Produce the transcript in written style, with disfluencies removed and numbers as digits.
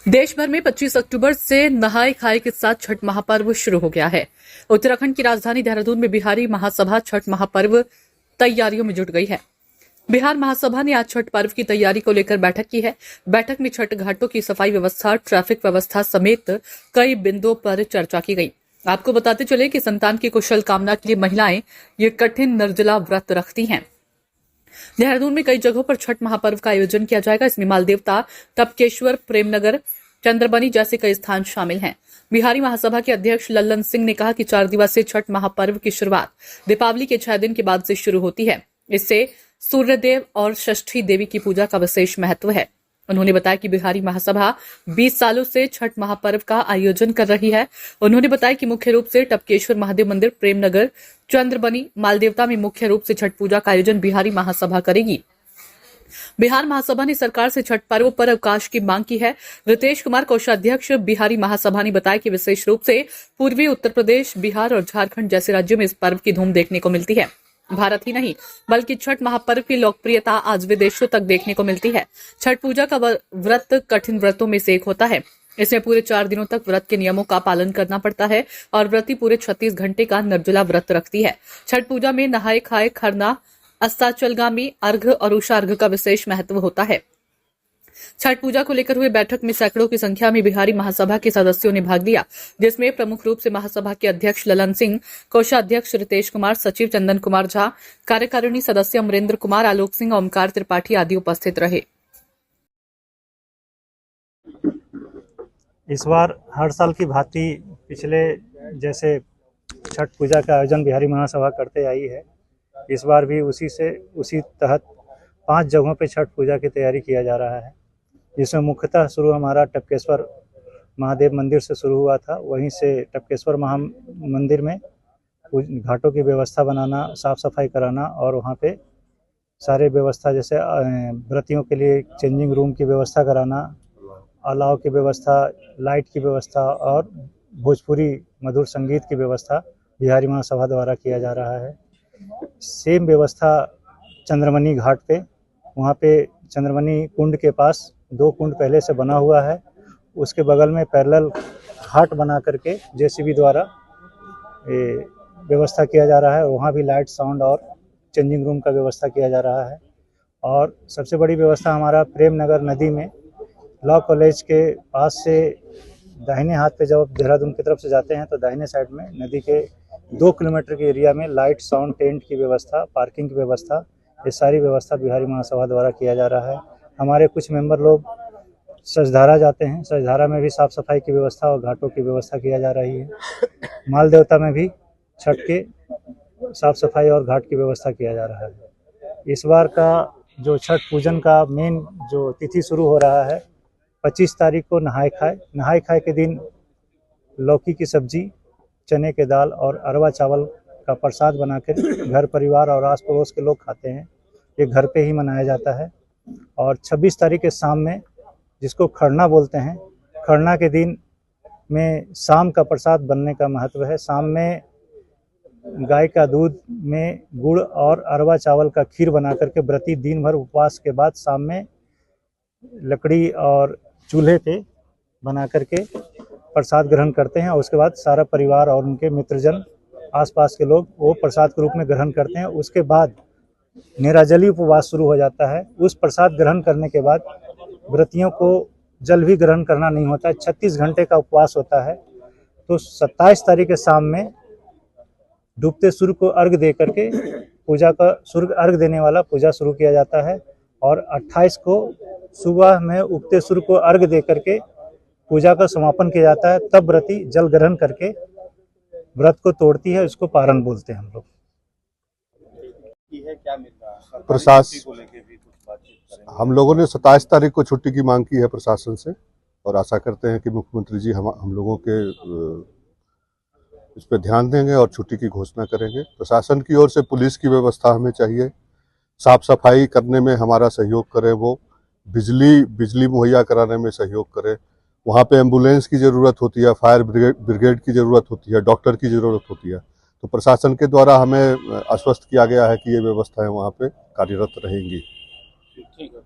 देश भर में 25 अक्टूबर से नहाय खाए के साथ छठ महापर्व शुरू हो गया है। उत्तराखंड की राजधानी देहरादून में बिहारी महासभा छठ महापर्व तैयारियों में जुट गई है। बिहार महासभा ने आज छठ पर्व की तैयारी को लेकर बैठक की है। बैठक में छठ घाटों की सफाई व्यवस्था, ट्रैफिक व्यवस्था समेत कई बिंदुओं पर चर्चा की गई। आपको बताते चले कि संतान की कुशल कामना के लिए महिलाएं ये कठिन निर्जला व्रत रखती हैं। देहरादून में कई जगहों पर छठ महापर्व का आयोजन किया जाएगा। इसमें माल देवता, टपकेश्वर, प्रेमनगर, चंद्रबनी जैसे कई स्थान शामिल हैं। बिहारी महासभा के अध्यक्ष लल्लन सिंह ने कहा कि 4 दिवसीय छठ महापर्व की शुरुआत दीपावली के 6 दिन के बाद से शुरू होती है। इससे सूर्यदेव और षष्ठी देवी की पूजा का विशेष महत्व है। उन्होंने बताया कि बिहारी महासभा 20 सालों से छठ महापर्व का आयोजन कर रही है। उन्होंने बताया कि मुख्य रूप से टपकेश्वर महादेव मंदिर, प्रेमनगर, चंद्रबनी, मालदेवता में मुख्य रूप से छठ पूजा का आयोजन बिहारी महासभा करेगी। बिहार महासभा ने सरकार से छठ पर्व पर अवकाश की मांग की है। रितेश कुमार, कोषाध्यक्ष बिहारी महासभा ने बताया कि विशेष रूप से पूर्वी उत्तर प्रदेश, बिहार और झारखंड जैसे राज्यों में इस पर्व की धूम देखने को मिलती है। भारत ही नहीं बल्कि छठ महापर्व की लोकप्रियता आज विदेशों तक देखने को मिलती है। छठ पूजा का व्रत कठिन व्रतों में से एक होता है। इसमें पूरे 4 दिनों तक व्रत के नियमों का पालन करना पड़ता है और व्रती पूरे 36 घंटे का निर्जला व्रत रखती है। छठ पूजा में नहाए खाए, खरना, अस्ताचलगामी अर्घ और उषा अर्घ का विशेष महत्व होता है। छठ पूजा को लेकर हुए बैठक में सैकड़ों की संख्या में बिहारी महासभा के सदस्यों ने भाग लिया, जिसमें प्रमुख रूप से महासभा के अध्यक्ष ललन सिंह, कोषाध्यक्ष रितेश कुमार, सचिव चंदन कुमार झा, कार्यकारिणी सदस्य अमरेंद्र कुमार, आलोक सिंह, ओमकार त्रिपाठी आदि उपस्थित रहे। इस बार हर साल की भांति पिछले जैसे छठ पूजा का आयोजन बिहारी महासभा करते आई है, इस बार भी उसी तहत 5 जगहों पे छठ पूजा की तैयारी किया जा रहा है, जिसमें मुख्यतः शुरू हमारा टपकेश्वर महादेव मंदिर से शुरू हुआ था। वहीं से टपकेश्वर मंदिर में घाटों की व्यवस्था बनाना, साफ सफाई कराना और वहाँ पे सारे व्यवस्था जैसे व्रतियों के लिए चेंजिंग रूम की व्यवस्था कराना, अलाव की व्यवस्था, लाइट की व्यवस्था और भोजपुरी मधुर संगीत की व्यवस्था बिहारी महासभा द्वारा किया जा रहा है। सेम व्यवस्था चंद्रमनी घाट पे, वहाँ पे चंद्रमनी कुंड के पास 2 कुंड पहले से बना हुआ है, उसके बगल में पैरेलल घाट बना करके जेसीबी द्वारा व्यवस्था किया जा रहा है। वहाँ भी लाइट, साउंड और चेंजिंग रूम का व्यवस्था किया जा रहा है। और सबसे बड़ी व्यवस्था हमारा प्रेमनगर नदी में लॉ कॉलेज के पास से दाहिने हाथ पे जब देहरादून की तरफ से जाते हैं तो दाहिने साइड में नदी के 2 किलोमीटर के एरिया में लाइट, साउंड, टेंट की व्यवस्था, पार्किंग की व्यवस्था, ये सारी व्यवस्था बिहारी महासभा द्वारा किया जा रहा है। हमारे कुछ मेंबर लोग सजधारा जाते हैं, सजधारा में भी साफ सफाई की व्यवस्था और घाटों की व्यवस्था किया जा रही है। माल देवता में भी छठ के साफ सफाई और घाट की व्यवस्था किया जा रहा है। इस बार का जो छठ पूजन का मेन जो तिथि शुरू हो रहा है 25 तारीख को नहाय खाए के दिन लौकी की सब्जी, चने के दाल और अरवा चावल का प्रसाद बनाकर घर परिवार और आस पड़ोस के लोग खाते हैं। ये घर पे ही मनाया जाता है। और 26 तारीख के शाम में, जिसको खरना बोलते हैं, खरना के दिन में शाम का प्रसाद बनने का महत्व है। शाम में गाय का दूध में गुड़ और अरवा चावल का खीर बना करके व्रती दिन भर उपवास के बाद शाम में लकड़ी और चूल्हे पे बना करके प्रसाद ग्रहण करते हैं। और उसके बाद सारा परिवार और उनके मित्रजन, आसपास के लोग वो प्रसाद के रूप में ग्रहण करते हैं। उसके बाद निराजली उपवास शुरू हो जाता है। उस प्रसाद ग्रहण करने के बाद व्रतियों को जल भी ग्रहण करना नहीं होता है। 36 घंटे का उपवास होता है। तो 27 तारीख के शाम में डूबते सूर्य को अर्घ दे करके पूजा का सूर्य अर्घ देने वाला पूजा शुरू किया जाता है। और 28 को सुबह में उगते सूर्य को अर्घ दे करके पूजा का समापन किया जाता है। तब व्रती जल ग्रहण करके व्रत को तोड़ती है, उसको पारण बोलते हैं हम लोग। प्रशासन, हम लोगों ने 27 तारीख को छुट्टी की मांग की है प्रशासन से और आशा करते हैं कि मुख्यमंत्री जी हम लोगों के इस पर ध्यान देंगे और छुट्टी की घोषणा करेंगे। प्रशासन की ओर से पुलिस की व्यवस्था हमें चाहिए, साफ सफाई करने में हमारा सहयोग करें, वो बिजली मुहैया कराने में सहयोग करें। वहाँ पे एम्बुलेंस की ज़रूरत होती है, फायर ब्रिगेड की ज़रूरत होती है, डॉक्टर की ज़रूरत होती है। तो प्रशासन के द्वारा हमें आश्वस्त किया गया है कि ये व्यवस्थाएं वहाँ पे कार्यरत रहेंगी। ठीक है।